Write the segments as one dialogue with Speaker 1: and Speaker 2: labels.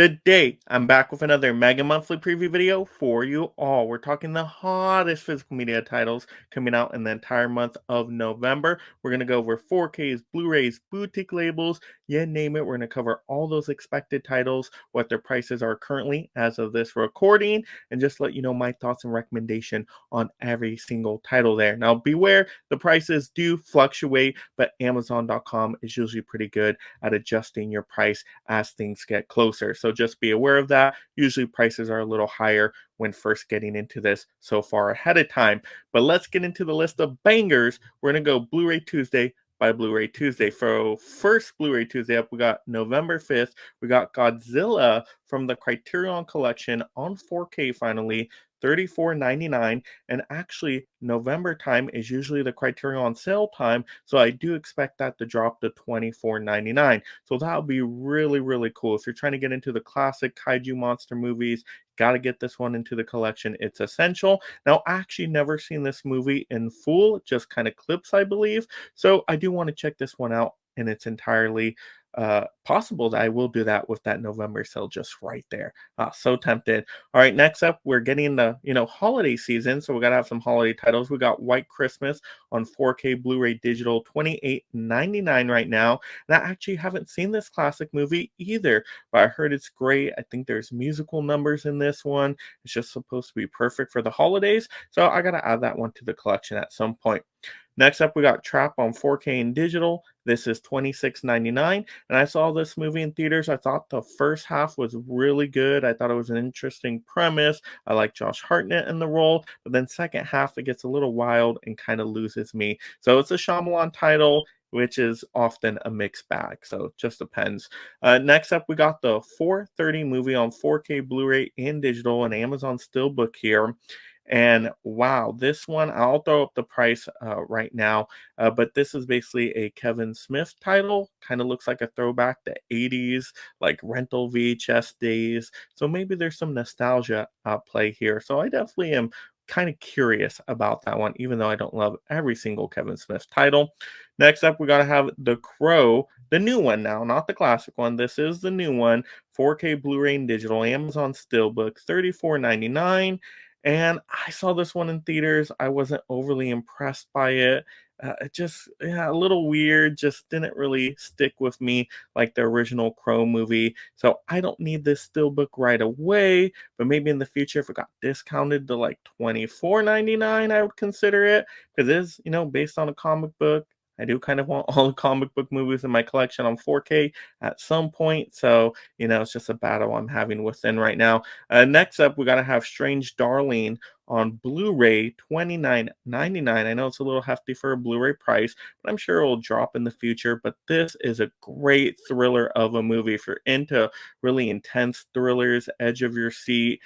Speaker 1: Good day. I'm back with another Mega Monthly preview video for you all. We're talking the hottest physical media titles coming out in the entire month of November. We're going to go over 4Ks, Blu-rays, boutique labels, you name it. We're going to cover all those expected titles, what their prices are currently as of this recording, and just let you know my thoughts and recommendation on every single title there. Now, beware, the prices do fluctuate, but Amazon.com is usually pretty good at adjusting your price as things get closer. So just be aware of that. Usually prices are a little higher when first getting into this so far ahead of time. But let's get into the list of bangers. We're going to go Blu-ray Tuesday by Blu-ray Tuesday. For first Blu-ray Tuesday up, we got November 5th. We got Godzilla from the Criterion Collection on 4K finally, $34.99. And actually, November time is usually the Criterion sale time, so I do expect that to drop to $24.99. So that would be really, really cool. If you're trying to get into the classic kaiju monster movies, got to get this one into the collection. It's essential. Now, I actually never seen this movie in full, just kind of clips, I believe. So I do want to check this one out in its entirely. Possible that I will do that with that November sale just right there. So tempted. All right, next up, we're getting the holiday season, so we gotta have some holiday titles. We got White Christmas on 4K Blu-ray digital, $28.99 right now. And I actually haven't seen this classic movie either, but I heard it's great. I think there's musical numbers in this one. It's just supposed to be perfect for the holidays, so I gotta add that one to the collection at some point. Next up, we got Trap on 4K and digital. This is $26.99. And I saw this movie in theaters. I thought the first half was really good. I thought it was an interesting premise. I like Josh Hartnett in the role. But then second half, it gets a little wild and kind of loses me. So it's a Shyamalan title, which is often a mixed bag. So it just depends. Next up, we got the 4:30 movie on 4K Blu-ray and digital, and Amazon Steelbook here. And wow, this one, I'll throw up the price right now, but this is basically a Kevin Smith title. Kind of looks like a throwback to 80s, like rental VHS days. So maybe there's some nostalgia play here. So I definitely am kind of curious about that one, even though I don't love every single Kevin Smith title. Next up, we got to have The Crow, the new one now, not the classic one. This is the new one, 4K Blu-ray and digital, Amazon Steelbook, $34.99. And I saw this one in theaters. I wasn't overly impressed by it. It just, yeah, a little weird, just didn't really stick with me like the original Crow movie. So I don't need this Steelbook right away, but maybe in the future, if it got discounted to like $24.99, I would consider it, because it is, based on a comic book. I do kind of want all the comic book movies in my collection on 4K at some point. So, it's just a battle I'm having within right now. Next up, we got to have Strange Darling on Blu-ray, $29.99. I know it's a little hefty for a Blu-ray price, but I'm sure it will drop in the future. But this is a great thriller of a movie. If you're into really intense thrillers, edge of your seat,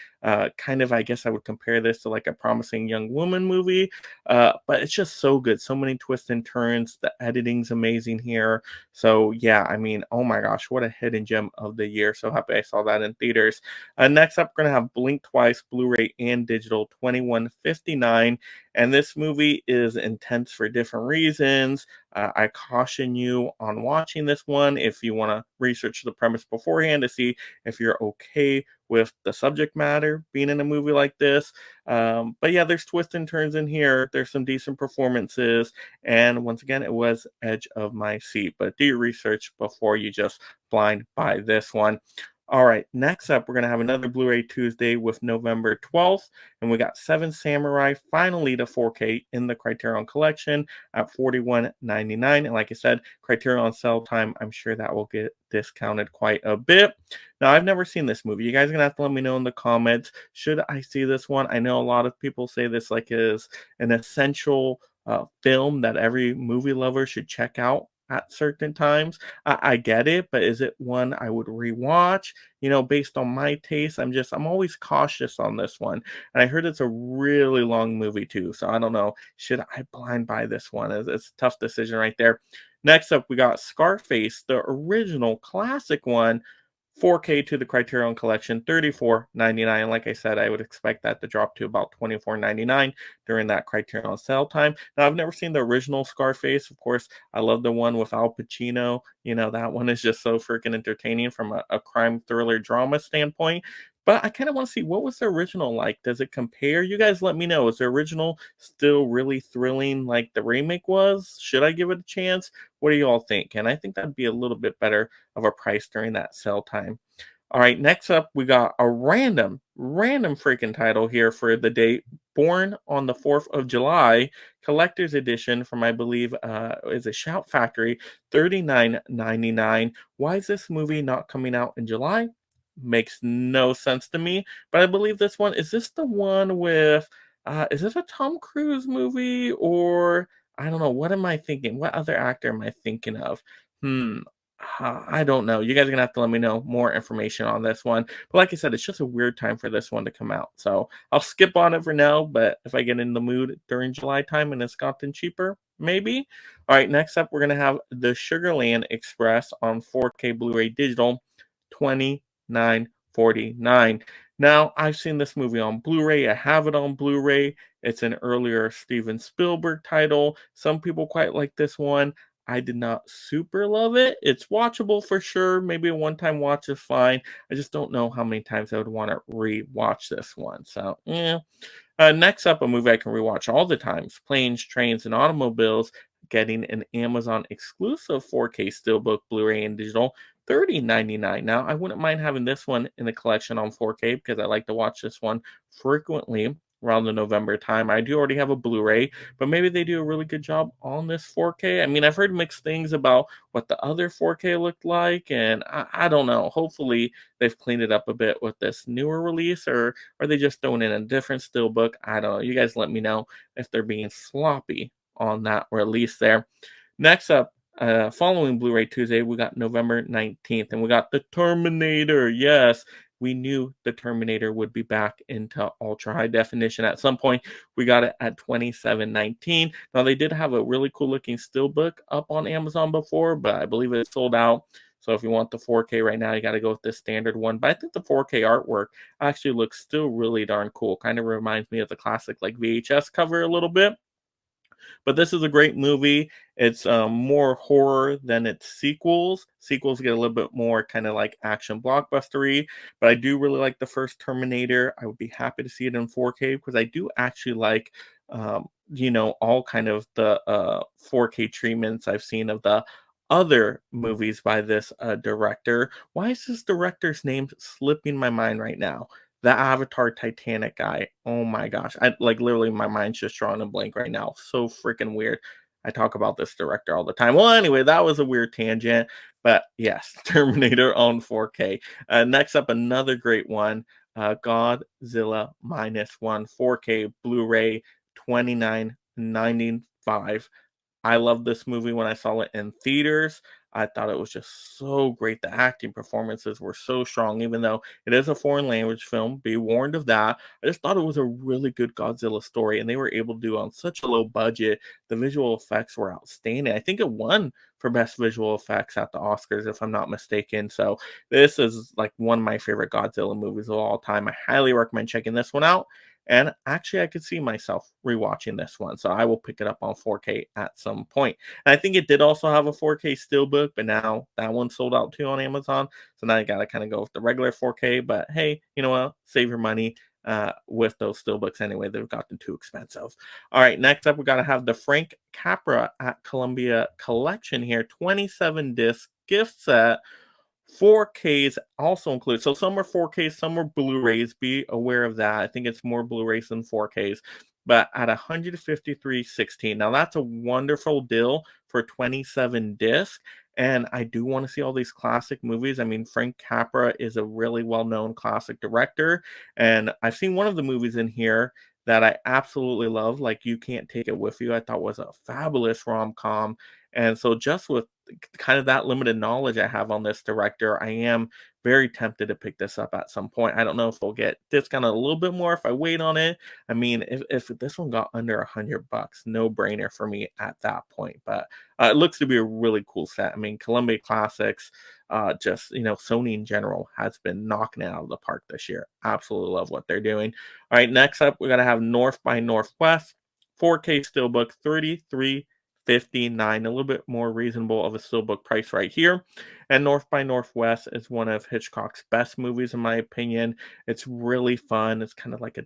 Speaker 1: kind of, I guess I would compare this to like a Promising Young Woman movie. But it's just so good. So many twists and turns. The editing's amazing here. So yeah, I mean, oh my gosh, what a hidden gem of the year. So happy I saw that in theaters. Next up, we're gonna have Blink Twice, Blu-ray and digital, $21.59. And this movie is intense for different reasons. I caution you on watching this one if you want to research the premise beforehand to see if you're okay with the subject matter being in a movie like this. But yeah, there's twists and turns in here. There's some decent performances. And once again, it was edge of my seat. But do your research before you just blind buy this one. All right, next up, we're going to have another Blu-ray Tuesday with November 12th, and we got Seven Samurai finally to 4K in the Criterion Collection at $41.99. And like I said, Criterion sale time, I'm sure that will get discounted quite a bit. Now, I've never seen this movie. You guys are going to have to let me know in the comments, should I see this one? I know a lot of people say this like is an essential film that every movie lover should check out at certain times. I get it, but is it one I would rewatch? Based on my taste, I'm always cautious on this one. And I heard it's a really long movie too. So I don't know. Should I blind buy this one? It's a tough decision right there. Next up, we got Scarface, the original classic one, 4K to the Criterion Collection, 34.99. Like I said, I would expect that to drop to about 24.99 during that Criterion sale time. Now, I've never seen the original Scarface. Of course, I love the one with Al Pacino. You know, that one is just so freaking entertaining from a crime thriller drama standpoint. But I kind of want to see, what was the original like? Does it compare? You guys let me know. Is the original still really thrilling like the remake was? Should I give it a chance? What do you all think? And I think that'd be a little bit better of a price during that sale time. All right, next up, we got a random freaking title here for the date. Born on the 4th of July, collector's edition from, I believe, is a Shout Factory, 39.99. Why is this movie not coming out in July? Makes no sense to me. But I believe this one, is this the one with, is this a Tom Cruise movie, or I don't know, what am I thinking? What other actor am I thinking of? Hmm, I don't know. You guys are gonna have to let me know more information on this one. But like I said, it's just a weird time for this one to come out. So I'll skip on it for now. But if I get in the mood during July time and it's gotten cheaper, maybe. All right, next up, we're gonna have the Sugarland Express on 4K Blu-ray digital, 29.49. Now, I've seen this movie on Blu-ray. I have it on Blu-ray. It's an earlier Steven Spielberg title. Some people quite like this one. I did not super love it. It's watchable for sure. Maybe a one-time watch is fine. I just don't know how many times I would want to re-watch this one. So, yeah. Next up, a movie I can rewatch all the times: Planes, Trains, and Automobiles, getting an Amazon exclusive 4K Steelbook, Blu-ray, and digital, 30.99. Now, I wouldn't mind having this one in the collection on 4K because I like to watch this one frequently around the November time. I do already have a Blu-ray, but maybe they do a really good job on this 4K. I mean, I've heard mixed things about what the other 4K looked like, and I don't know. Hopefully, they've cleaned it up a bit with this newer release, or are they just throwing in a different steelbook? I don't know. You guys let me know if they're being sloppy on that release there. Next up, following Blu-ray Tuesday, we got November 19th, and we got The Terminator. Yes, we knew The Terminator would be back into ultra high definition at some point. We got it at 27.19. Now, they did have a really cool looking steelbook up on Amazon before, but I believe it's sold out. So if you want the 4K right now, you got to go with the standard one. But I think the 4K artwork actually looks still really darn cool. Kind of reminds me of the classic like VHS cover a little bit. But this is a great movie. It's more horror than its sequels. Sequels get a little bit more kind of like action blockbustery, but I do really like the first Terminator. I would be happy to see it in 4K because I do actually like, all kind of the 4K treatments I've seen of the other movies by this director. Why is this director's name slipping my mind right now? The Avatar Titanic guy. Oh my gosh. I like literally my mind's just drawing a blank right now. So freaking weird. I talk about this director all the time. Well, anyway, that was a weird tangent. But yes, Terminator on 4K. Next up, another great one. Godzilla minus one 4K Blu-ray, 29.95. I loved this movie when I saw it in theaters. I thought it was just so great. The acting performances were so strong, even though it is a foreign language film. Be warned of that. I just thought it was a really good Godzilla story, and they were able to do on such a low budget. The visual effects were outstanding. I think it won for best visual effects at the Oscars, if I'm not mistaken. So this is like one of my favorite Godzilla movies of all time. I highly recommend checking this one out. And actually, I could see myself rewatching this one, so I will pick it up on 4K at some point. And I think it did also have a 4K steelbook, but now that one's sold out too on Amazon. So now you got to kind of go with the regular 4K. But hey, you know what? Save your money with those steelbooks anyway. They've gotten too expensive. All right, next up, we got to have the Frank Capra at Columbia collection here, 27 disc gift set. 4Ks also included. So some are 4Ks, some are Blu-rays. Be aware of that. I think it's more Blu-rays than 4Ks. But at 153.16. Now that's a wonderful deal for 27 discs. And I do want to see all these classic movies. I mean, Frank Capra is a really well-known classic director. And I've seen one of the movies in here that I absolutely love, like You Can't Take It With You. I thought was a fabulous rom-com. And so just with kind of that limited knowledge I have on this director, I am very tempted to pick this up at some point. I don't know if we'll get discounted a little bit more if I wait on it. I mean, if this one got under $100, no brainer for me at that point. But it looks to be a really cool set. I mean, Columbia Classics, just Sony in general has been knocking it out of the park this year. Absolutely love what they're doing. All right, next up we're gonna have North by Northwest 4K steelbook 33.59, a little bit more reasonable of a steelbook price right here. And North by Northwest is one of Hitchcock's best movies in my opinion. It's really fun. It's kind of like a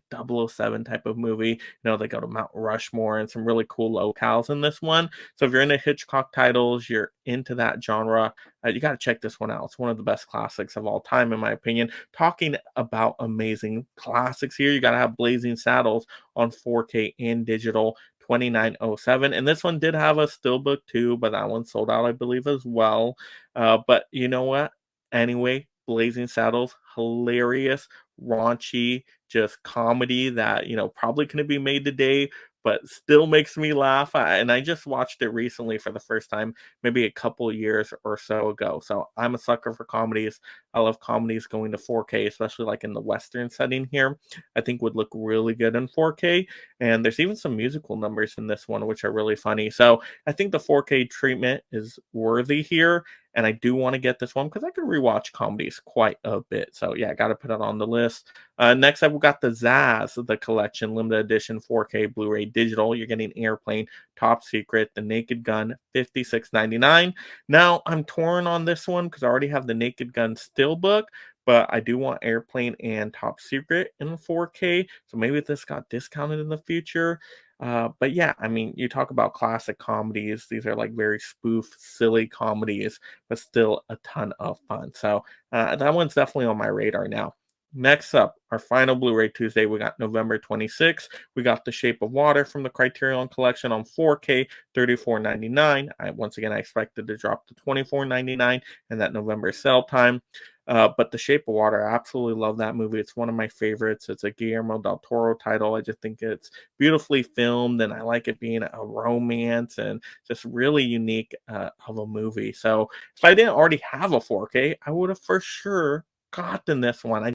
Speaker 1: 007 type of movie. They go to Mount Rushmore and some really cool locales in this one. So if you're into Hitchcock titles, you're into that genre, you got to check this one out. It's one of the best classics of all time, in my opinion. Talking about amazing classics here, you got to have Blazing Saddles on 4K and digital. 2907, and this one did have a steelbook too, but that one sold out, I believe, as well. But you know what? Anyway, Blazing Saddles, hilarious, raunchy, just comedy that probably couldn't be made today, but still makes me laugh. And I just watched it recently for the first time, maybe a couple years or so ago. So I'm a sucker for comedies. I love comedies going to 4K, especially like in the Western setting here. I think would look really good in 4K. And there's even some musical numbers in this one, which are really funny. So I think the 4K treatment is worthy here. And I do want to get this one because I can rewatch comedies quite a bit. So yeah, I got to put it on the list. Next up, we got the Zaz, the collection, limited edition 4K Blu-ray digital. You're getting Airplane, Top Secret, The Naked Gun, $56.99. Now I'm torn on this one because I already have the Naked Gun steelbook, but I do want Airplane and Top Secret in 4K. So maybe this got discounted in the future. But yeah, I mean, you talk about classic comedies. These are like very spoof, silly comedies, but still a ton of fun. So that one's definitely on my radar now. Next up, our final Blu-ray Tuesday, we got November 26th. We got The Shape of Water from the Criterion Collection on 4K, $34.99. Once again, I expected to drop to $24.99 in that November sale time. But The Shape of Water, I absolutely love that movie. It's one of my favorites. It's a Guillermo del Toro title. I just think it's beautifully filmed, and I like it being a romance and just really unique of a movie. So if I didn't already have a 4K, I would have for sure gotten this one. I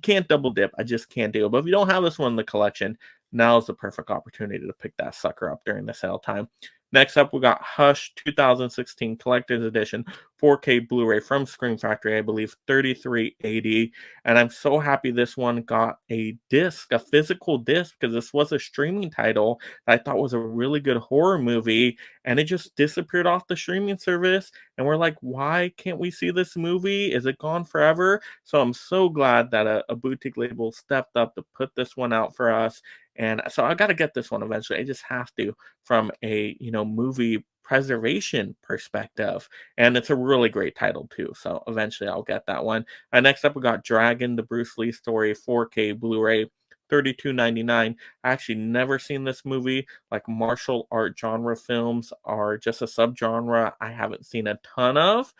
Speaker 1: can't double dip. I just can't do it. But if you don't have this one in the collection, now is the perfect opportunity to pick that sucker up during the sale time. Next up, we got Hush 2016 Collector's Edition 4K Blu-ray from Scream Factory, I believe, $33.80. And I'm so happy this one got a disc, a physical disc, because this was a streaming title that I thought was a really good horror movie, and it just disappeared off the streaming service. And we're like, why can't we see this movie? Is it gone forever? So I'm so glad that a boutique label stepped up to put this one out for us. And so I got to get this one eventually. I just have to, from a movie preservation perspective. And it's a really great title too. So eventually I'll get that one. Next up, we got Dragon, the Bruce Lee story, 4K Blu-ray. $32.99. I actually never seen this movie. Like martial art genre films are just a subgenre I haven't seen a ton of.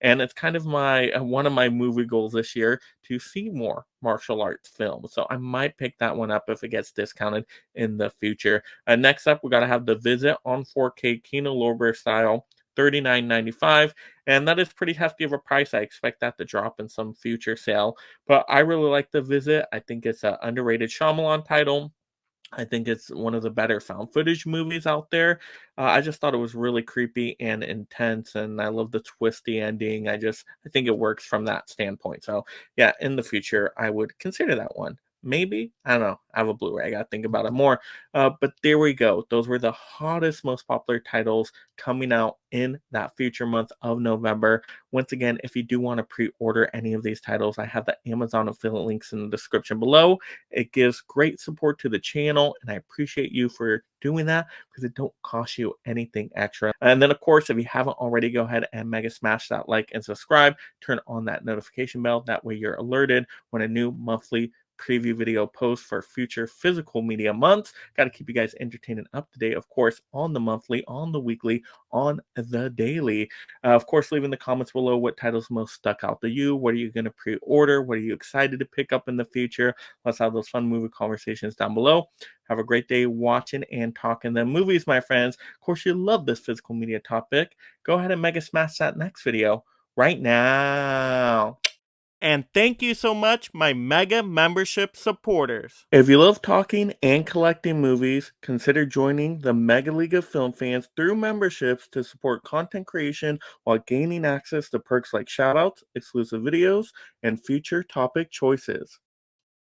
Speaker 1: And it's kind of my one of my movie goals this year to see more martial arts films. So I might pick that one up if it gets discounted in the future. Next up, we got to have The Visit on 4K Kino Lorber style, $39.95, and that is pretty hefty of a price. I expect that to drop in some future sale, but I really like The Visit. I think it's an underrated Shyamalan title. I think it's one of the better found footage movies out there. I just thought it was really creepy and intense, and I love the twisty ending. I think it works from that standpoint. So yeah, in the future, I would consider that one. Maybe, I don't know. I have a Blu-ray. I gotta think about it more. But there we go. Those were the hottest, most popular titles coming out in that future month of November. Once again, if you do want to pre-order any of these titles, I have the Amazon affiliate links in the description below. It gives great support to the channel, and I appreciate you for doing that because it don't cost you anything extra. And then, of course, if you haven't already, go ahead and mega smash that like and subscribe. Turn on that notification bell. That way you're alerted when a new monthly preview video post for future physical media months. Got to keep you guys entertained and up to date, of course, on the monthly, on the weekly, on the daily. Of course, leave in the comments below what titles most stuck out to you. What are you going to pre-order? What are you excited to pick up in the future? Let's have those fun movie conversations down below. Have a great day watching and talking the movies, my friends. Of course, you love this physical media topic. Go ahead and mega smash that next video right now. And thank you so much, my Mega membership supporters. If you love talking and collecting movies, consider joining the Mega League of Film Fans through memberships to support content creation while gaining access to perks like shoutouts, exclusive videos, and future topic choices.